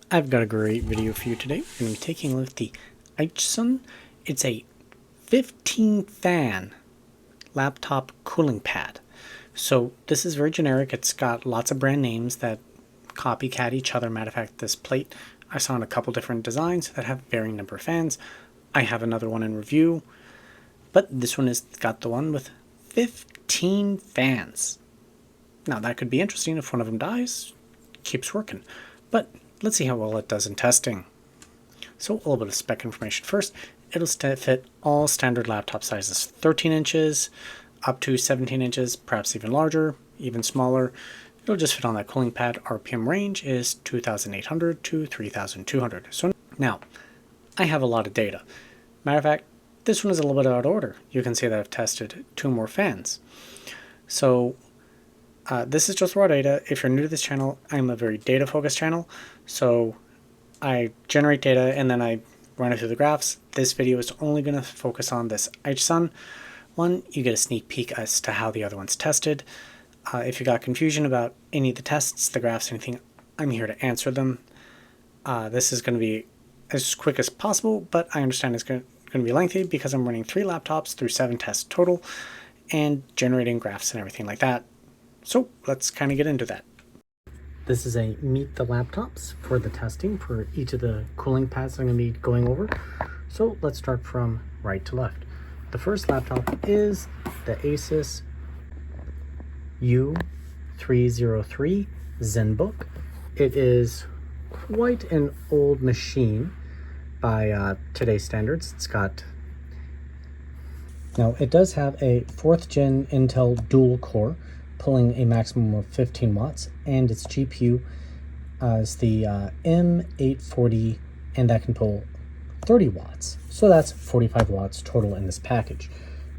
I've got a great video for you today. We're going to be taking a look at the Aicheson. It's a 15 fan laptop cooling pad. So this is very generic. It's got lots of brand names that copycat each other. Matter of fact, this plate I saw in a couple different designs that have varying number of fans. I have another one in review, but this one has got the one with 15 fans. Now that could be interesting if one of them dies, keeps working, but let's see how well it does in testing. So a little bit of spec information first. It'll fit all standard laptop sizes, 13 inches up to 17 inches, perhaps even larger, even smaller. It'll just fit on that cooling pad. RPM range is 2,800 to 3,200. So now, I have a lot of data. Matter of fact, this one is a little bit out of order. You can see that I've tested 2 more fans. So this is just raw data. If you're new to this channel, I'm a very data-focused channel. So I generate data and then I run it through the graphs. This video is only going to focus on this Aicheson one. You get a sneak peek as to how the other one's tested. If you got confusion about any of the tests, the graphs, anything, I'm here to answer them. This is going to be as quick as possible, but I understand it's going to be lengthy because I'm running 3 laptops through 7 tests total and generating graphs and everything like that. So let's kind of get into that. This is a meet the laptops for the testing for each of the cooling pads I'm going to be going over. So let's start from right to left. The first laptop is the Asus U303 ZenBook. It is quite an old machine by today's standards. Now it does have a 4th gen Intel dual core pulling a maximum of 15 watts, and its GPU is the M840, and that can pull 30 watts. So that's 45 watts total in this package.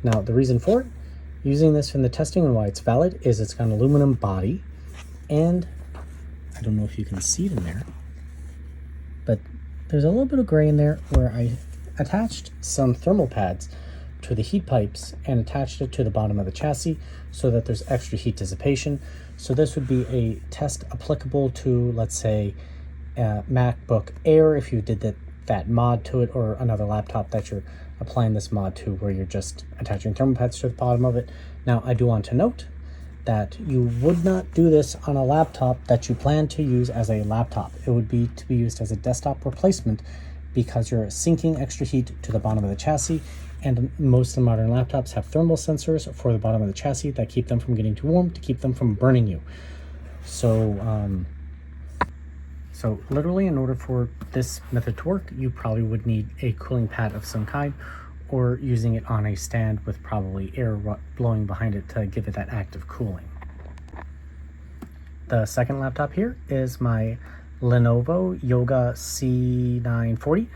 Now the reason for it, using this in the testing and why it's valid, is it's got an aluminum body, and I don't know if you can see it in there, but there's a little bit of gray in there where I attached some thermal pads to the heat pipes and attached it to the bottom of the chassis so that there's extra heat dissipation. So this would be a test applicable to, let's say, MacBook Air if you did that mod to it, or another laptop that you're applying this mod to where you're just attaching thermal pads to the bottom of it. Now I do want to note that you would not do this on a laptop that you plan to use as a laptop. It would be to be used as a desktop replacement because you're sinking extra heat to the bottom of the chassis, and most of the modern laptops have thermal sensors for the bottom of the chassis that keep them from getting too warm, to keep them from burning you. So literally, in order for this method to work, you probably would need a cooling pad of some kind, or using it on a stand with probably air blowing behind it to give it that active cooling. The second laptop here is my Lenovo Yoga C940,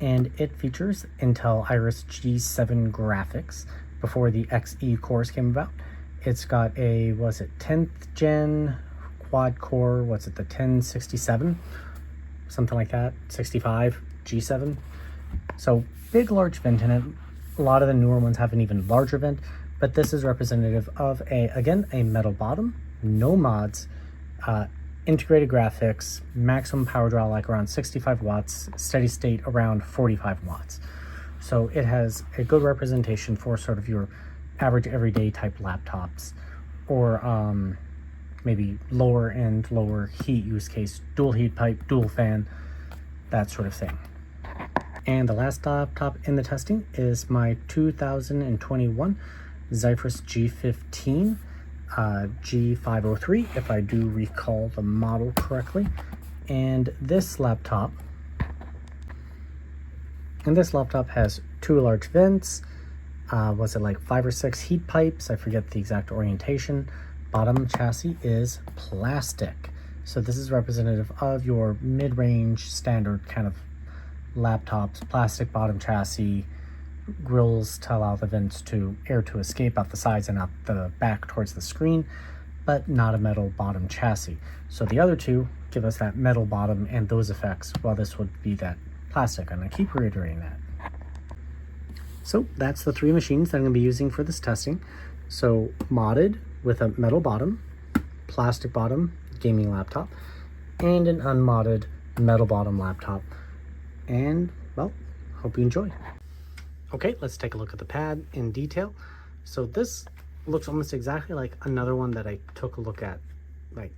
and it features Intel Iris G7 graphics before the Xe cores came about. It's got a, 10th gen quad core, the 1067, something like that, 65 G7. So big, large vent in it. A lot of the newer ones have an even larger vent, but this is representative of a metal bottom, no mods, integrated graphics, maximum power draw like around 65 watts, steady state around 45 watts. So it has a good representation for sort of your average everyday type laptops, or maybe lower end, lower heat use case, dual heat pipe, dual fan, that sort of thing. And the last laptop in the testing is my 2021 Zephyrus G15 G503, if I do recall the model correctly. And this laptop has 2 large vents, like 5 or 6 heat pipes, I forget the exact orientation. Bottom chassis is plastic, so this is representative of your mid-range standard kind of laptops. Plastic bottom chassis, grills to allow the vents to air to escape out the sides and out the back towards the screen, but not a metal bottom chassis. So the other two give us that metal bottom and those effects, while this would be that plastic, and I keep reiterating that. So that's the 3 machines that I'm going to be using for this testing. So modded with a metal bottom, plastic bottom gaming laptop, and an unmodded metal bottom laptop. And, well, hope you enjoy. Okay, let's take a look at the pad in detail. So this looks almost exactly like another one that I took a look at, like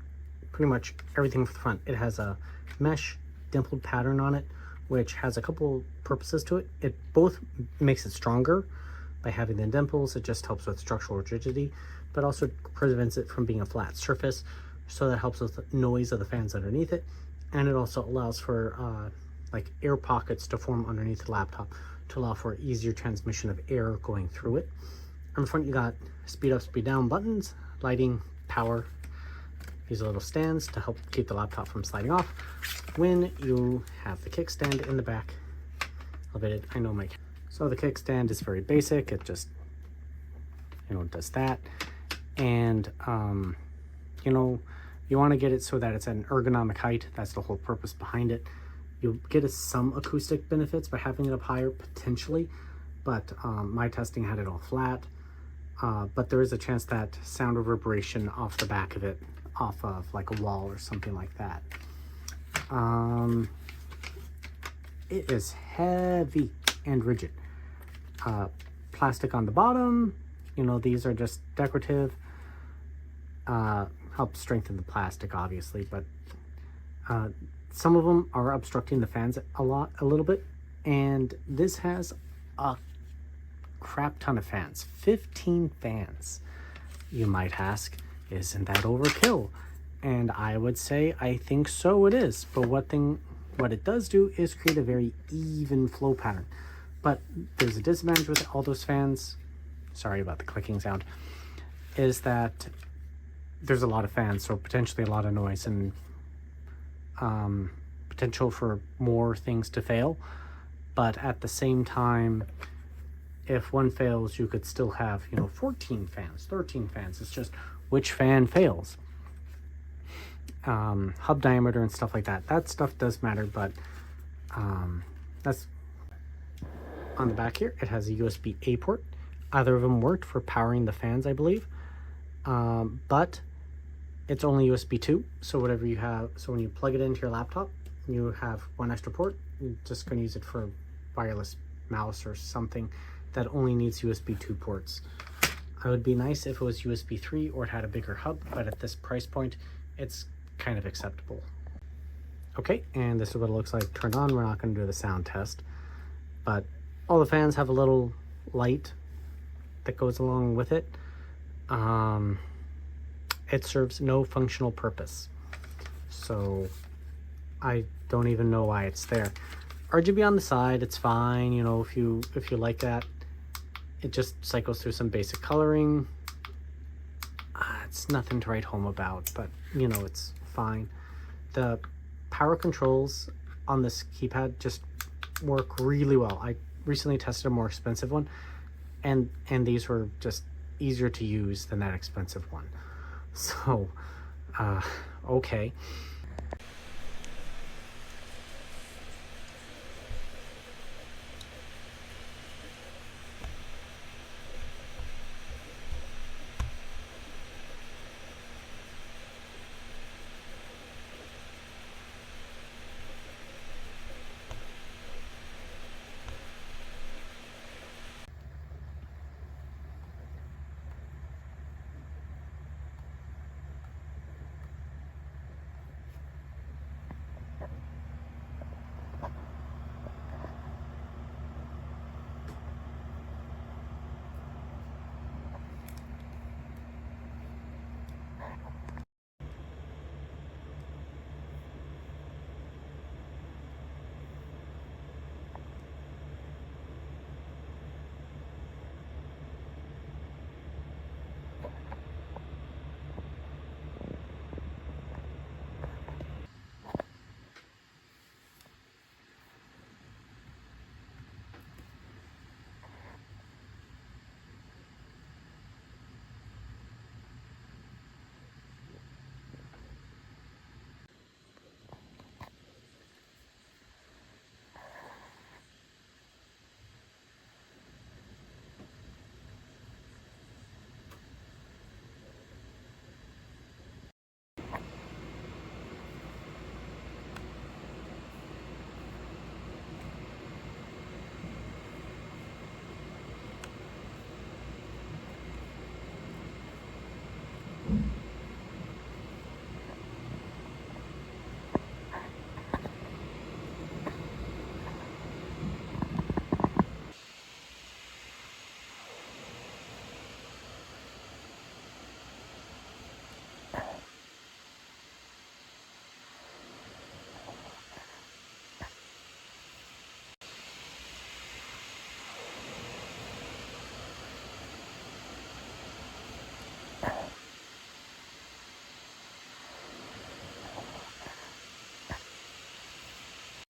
pretty much everything from the front. It has a mesh dimpled pattern on it, which has a couple purposes to it. It both makes it stronger by having the dimples. It just helps with structural rigidity, but also prevents it from being a flat surface. So that helps with the noise of the fans underneath it. And it also allows for like air pockets to form underneath the laptop to allow for easier transmission of air going through it. On the front, you got speed up, speed down buttons, lighting, power. These are little stands to help keep the laptop from sliding off. When you have the kickstand in the back, elevated, I know my. So the kickstand is very basic. It just, does that. And, you want to get it so that it's at an ergonomic height. That's the whole purpose behind it. You'll get some acoustic benefits by having it up higher, potentially, but my testing had it all flat. But there is a chance that sound reverberation off the back of it, off of like a wall or something like that. It is heavy and rigid. Plastic on the bottom, these are just decorative. Help strengthen the plastic, obviously, but some of them are obstructing the fans a little bit, and this has a crap ton of fans. 15 fans. You might ask, isn't that overkill? And I would say I think so, it is. But what it does do is create a very even flow pattern. But there's a disadvantage with all those fans. Sorry about the clicking sound. Is that there's a lot of fans, so potentially a lot of noise and potential for more things to fail. But at the same time, if one fails, you could still have 14 fans, 13 fans. It's just which fan fails. Hub diameter and stuff like that. That stuff does matter, but that's on the back here. It has a USB-A port. Either of them worked for powering the fans, I believe. But it's only USB 2, so whatever you have, so when you plug it into your laptop, you have one extra port. You're just going to use it for wireless mouse or something that only needs USB 2 ports. It would be nice if it was USB 3 or it had a bigger hub, but at this price point, it's kind of acceptable. Okay, and this is what it looks like turned on. We're not going to do the sound test, but all the fans have a little light that goes along with it. It serves no functional purpose, so I don't even know why it's there. RGB on the side, it's fine. If you like that, it just cycles through some basic coloring. It's nothing to write home about, but it's fine. The power controls on this keypad just work really well. I recently tested a more expensive one, and these were just easier to use than that expensive one. So, okay.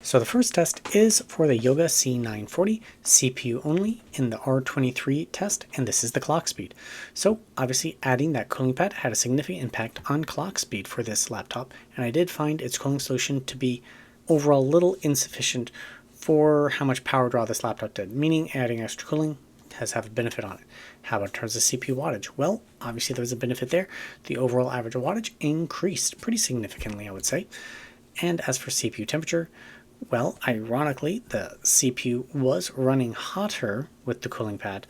So the first test is for the Yoga C940 CPU only in the R23 test, and this is the clock speed. So obviously adding that cooling pad had a significant impact on clock speed for this laptop, and I did find its cooling solution to be overall a little insufficient for how much power draw this laptop did, meaning adding extra cooling has have a benefit on it. How about in terms of CPU wattage? Well, obviously there was a benefit there. The overall average wattage increased pretty significantly, I would say. And as for CPU temperature, well, ironically, the CPU was running hotter with the cooling pad,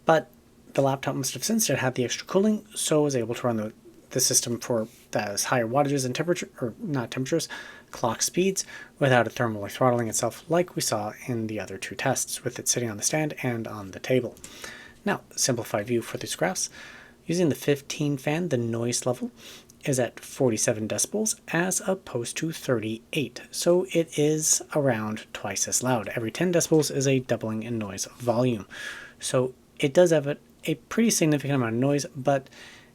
but the laptop must have sensed it had the extra cooling, so it was able to run the system for those higher wattages and temperature, or not temperatures, clock speeds, without it thermally throttling itself like we saw in the other two tests, with it sitting on the stand and on the table. Now, simplified view for these graphs. Using the 15 fan, the noise level is at 47 decibels as opposed to 38, so it is around twice as loud. Every 10 decibels is a doubling in noise volume, so it does have a pretty significant amount of noise, but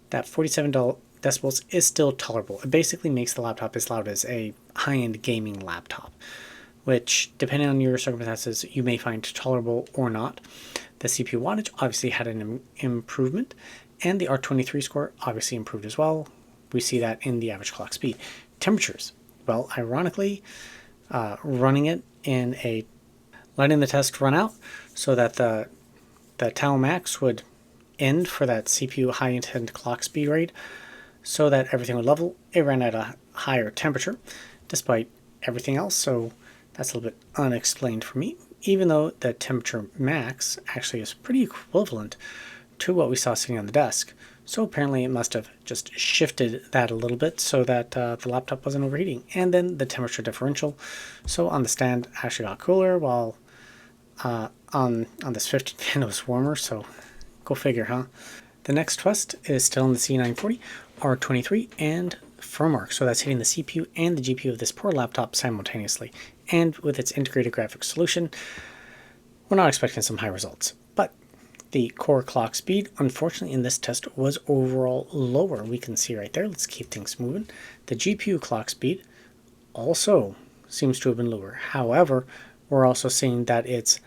that 47 decibels is still tolerable. It basically makes the laptop as loud as a high-end gaming laptop, which, depending on your circumstances, you may find tolerable or not. The CPU wattage obviously had an improvement, and the R23 score obviously improved as well. We see that in the average clock speed. Temperatures. Well, ironically, letting the test run out so that the tau max would end for that CPU high intent clock speed rate so that everything would level. It ran at a higher temperature despite everything else, so that's a little bit unexplained for me, even though the temperature max actually is pretty equivalent to what we saw sitting on the desk. So apparently it must have just shifted that a little bit so that the laptop wasn't overheating. And then the temperature differential. So on the stand actually got cooler, while on this 15 fan it was warmer. So go figure, huh? The next test is still in the C940 R23 and Furmark. So that's hitting the CPU and the GPU of this poor laptop simultaneously. And with its integrated graphics solution, we're not expecting some high results. But the core clock speed, unfortunately, in this test was overall lower. We can see right there. Let's keep things moving. The GPU clock speed also seems to have been lower. However, we're also seeing that it's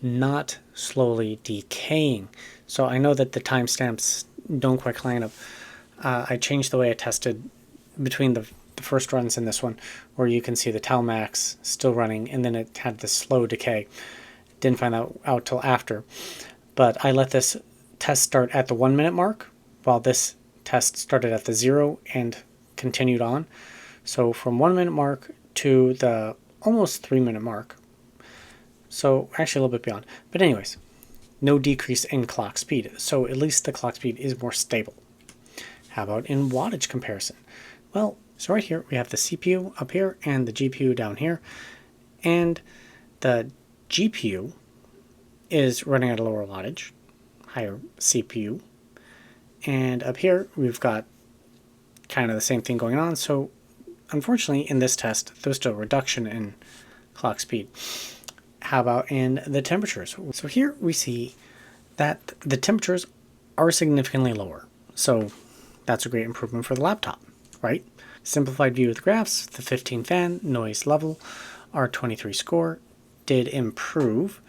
not slowly decaying. So I know that the timestamps don't quite line up. I changed the way I tested between the first runs and this one, where you can see the tau max still running, and then it had this slow decay. Didn't find that out till after. But I let this test start at the 1 minute mark, while this test started at the 0 and continued on. So from 1 minute mark to the almost 3 minute mark. So actually a little bit beyond. But anyways, no decrease in clock speed. So at least the clock speed is more stable. How about in wattage comparison? Well, so right here we have the CPU up here and the GPU down here. And the GPU is running at a lower wattage, higher CPU. And up here, we've got kind of the same thing going on. So unfortunately, in this test, there's still a reduction in clock speed. How about in the temperatures? So here we see that the temperatures are significantly lower. So that's a great improvement for the laptop, right? Simplified view of the graphs, the 15 fan, noise level, R23 score did improve.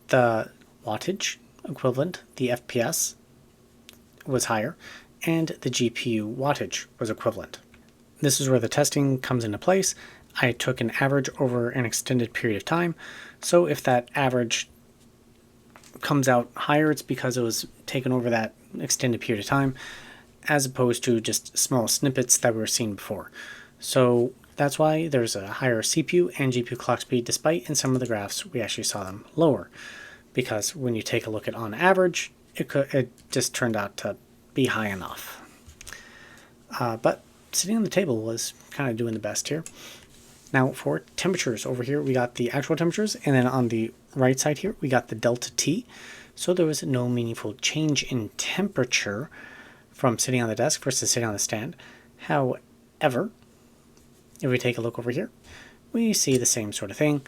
The wattage equivalent, the FPS, was higher, and the GPU wattage was equivalent. This is where the testing comes into place. I took an average over an extended period of time, so if that average comes out higher, it's because it was taken over that extended period of time, as opposed to just small snippets that we were seeing before. So that's why there's a higher CPU and GPU clock speed, despite in some of the graphs we actually saw them lower. Because when you take a look at on average, it just turned out to be high enough. But sitting on the table was kind of doing the best here. Now for temperatures, over here we got the actual temperatures, and then on the right side here we got the delta T. So there was no meaningful change in temperature from sitting on the desk versus sitting on the stand. However, if we take a look over here, we see the same sort of thing,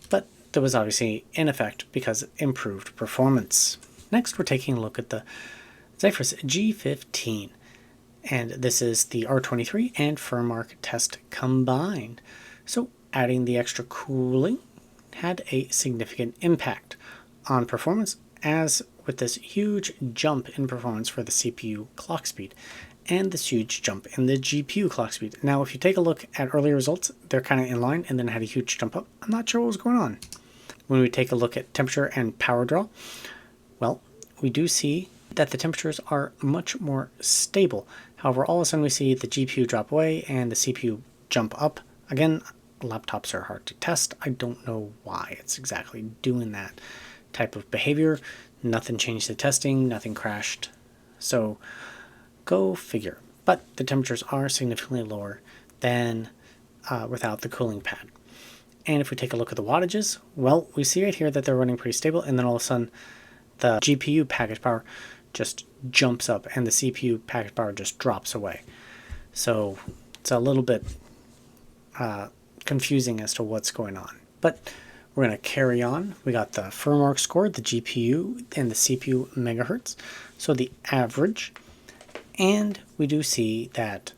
but there was obviously an effect because improved performance. Next, we're taking a look at the Zephyrus G15, and this is the R23 and Furmark test combined. So adding the extra cooling had a significant impact on performance, as with this huge jump in performance for the CPU clock speed and this huge jump in the GPU clock speed. Now, if you take a look at earlier results, they're kind of in line and then had a huge jump up. I'm not sure what was going on. When we take a look at temperature and power draw, well, we do see that the temperatures are much more stable. However, all of a sudden we see the GPU drop away and the CPU jump up. Again, laptops are hard to test. I don't know why it's exactly doing that type of behavior. Nothing changed the testing, nothing crashed. So go figure. But the temperatures are significantly lower than without the cooling pad. And if we take a look at the wattages, well, we see right here that they're running pretty stable, and then all of a sudden the GPU package power just jumps up and the CPU package power just drops away. So it's a little bit confusing as to what's going on. But we're going to carry on. We got the Furmark score, the GPU, and the CPU megahertz. So the average. And we do see that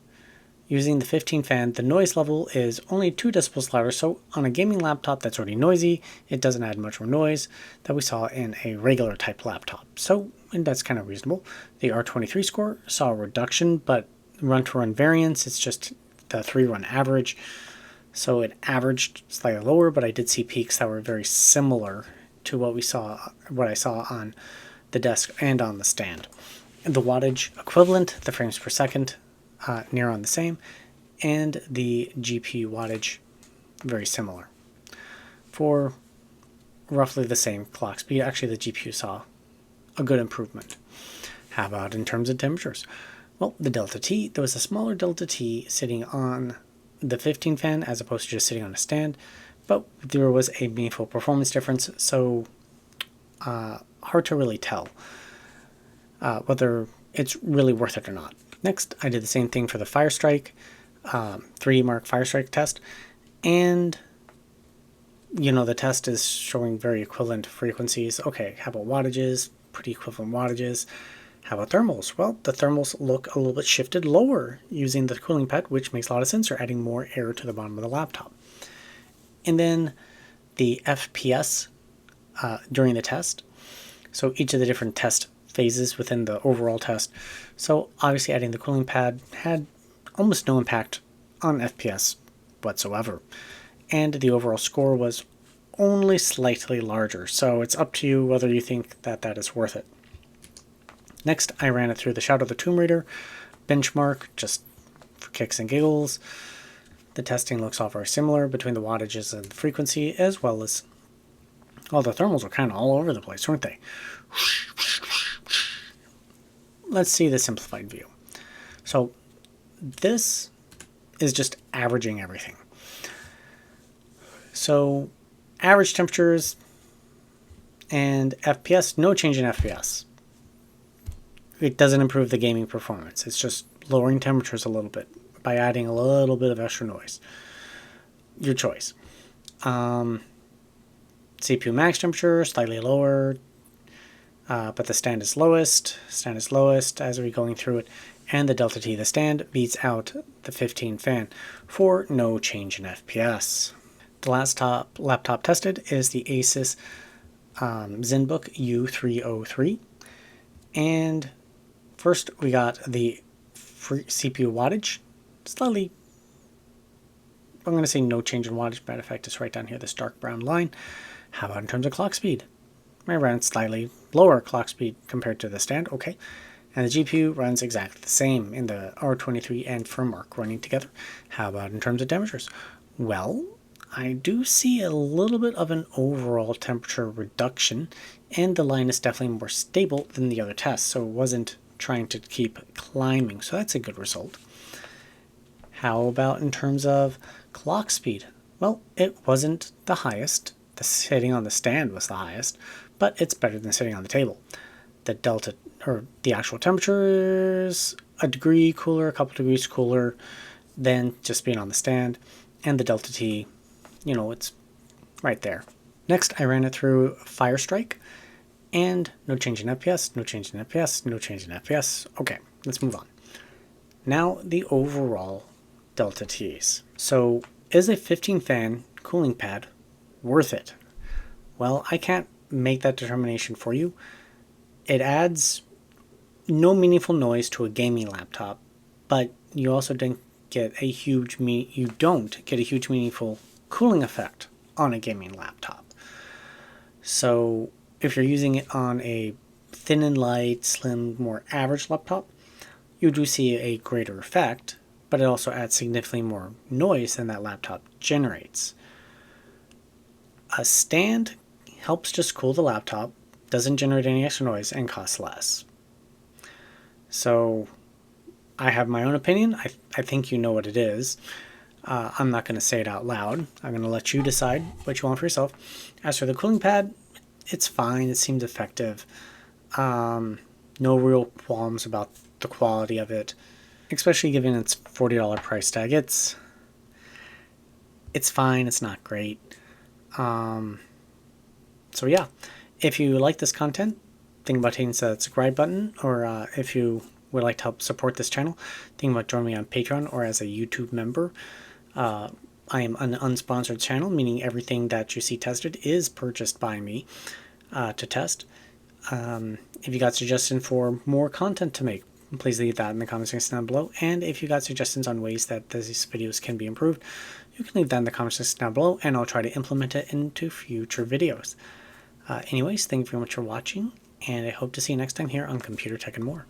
using the 15 fan, the noise level is only 2 decibels louder. So on a gaming laptop that's already noisy, it doesn't add much more noise that we saw in a regular type laptop. So and that's kind of reasonable. The R23 score saw a reduction, but run-to-run variance, it's just the 3-run average. So it averaged slightly lower, but I did see peaks that were very similar to what I saw on the desk and on the stand. The wattage equivalent, the frames per second, near on the same, and the GPU wattage very similar for roughly the same clock speed. Actually, the GPU saw a good improvement. How about in terms of temperatures? Well, the delta T, there was a smaller delta T sitting on the 15 fan as opposed to just sitting on a stand, but there was a meaningful performance difference, so hard to really tell whether it's really worth it or not. Next, I did the same thing for the FireStrike, 3D Mark FireStrike test, and the test is showing very equivalent frequencies. Okay, how about wattages? Pretty equivalent wattages. How about thermals? Well, the thermals look a little bit shifted lower using the cooling pad, which makes a lot of sense. They're adding more air to the bottom of the laptop. And then the FPS during the test. So each of the different test phases within the overall test. So obviously adding the cooling pad had almost no impact on FPS whatsoever. And the overall score was only slightly larger. So it's up to you whether you think that that is worth it. Next, I ran it through the Shadow of the Tomb Raider benchmark, just for kicks and giggles. The testing looks all very similar between the wattages and the frequency, as well as all the thermals were kind of all over the place, weren't they? Let's see the simplified view. So this is just averaging everything. So average temperatures and FPS, no change in FPS. It doesn't improve the gaming performance. It's just lowering temperatures a little bit by adding a little bit of extra noise. Your choice. CPU max temperature, slightly lower, but the stand is lowest. Stand is lowest as we're going through it. And the delta T, the stand, beats out the 15 fan for no change in FPS. The last laptop tested is the Asus ZenBook U303. And first, we got the free CPU wattage, slightly, I'm going to say no change in wattage. Matter of fact, it's right down here, this dark brown line. How about in terms of clock speed? I ran slightly lower clock speed compared to the stand, okay. And the GPU runs exactly the same in the R23 and Furmark running together. How about in terms of temperatures? Well, I do see a little bit of an overall temperature reduction, and the line is definitely more stable than the other tests, so it wasn't trying to keep climbing, so that's a good result. How about in terms of clock speed? Well, it wasn't the highest. The sitting on the stand was the highest, but it's better than sitting on the table. The delta, or the actual temperature is a degree cooler, a couple degrees cooler than just being on the stand, and the delta T, it's right there. Next, I ran it through FireStrike, and no change in FPS, no change in FPS, no change in FPS. Okay, let's move on. Now, the overall delta T's. So, is a 15 fan cooling pad worth it? Well, I can't make that determination for you. It adds no meaningful noise to a gaming laptop, but you also don't get a huge meaningful cooling effect on a gaming laptop. So if you're using it on a thin and light, slim, more average laptop, you do see a greater effect, but it also adds significantly more noise than that laptop generates. A stand helps just cool the laptop, doesn't generate any extra noise, and costs less. So I have my own opinion. I think you know what it is. I'm not going to say it out loud. I'm going to let you decide what you want for yourself. As for the cooling pad, it's fine. It seems effective. No real qualms about the quality of it, especially given its $40 price tag. It's fine. It's not great. So yeah, if you like this content, think about hitting the subscribe button, or if you would like to help support this channel, think about joining me on Patreon or as a YouTube member. I am an unsponsored channel, meaning everything that you see tested is purchased by me to test. If you got suggestions for more content to make, please leave that in the comment section down below. And if you got suggestions on ways that these videos can be improved, you can leave that in the comment section down below, and I'll try to implement it into future videos. Anyways, thank you very much for watching, and I hope to see you next time here on Computer Tech and More.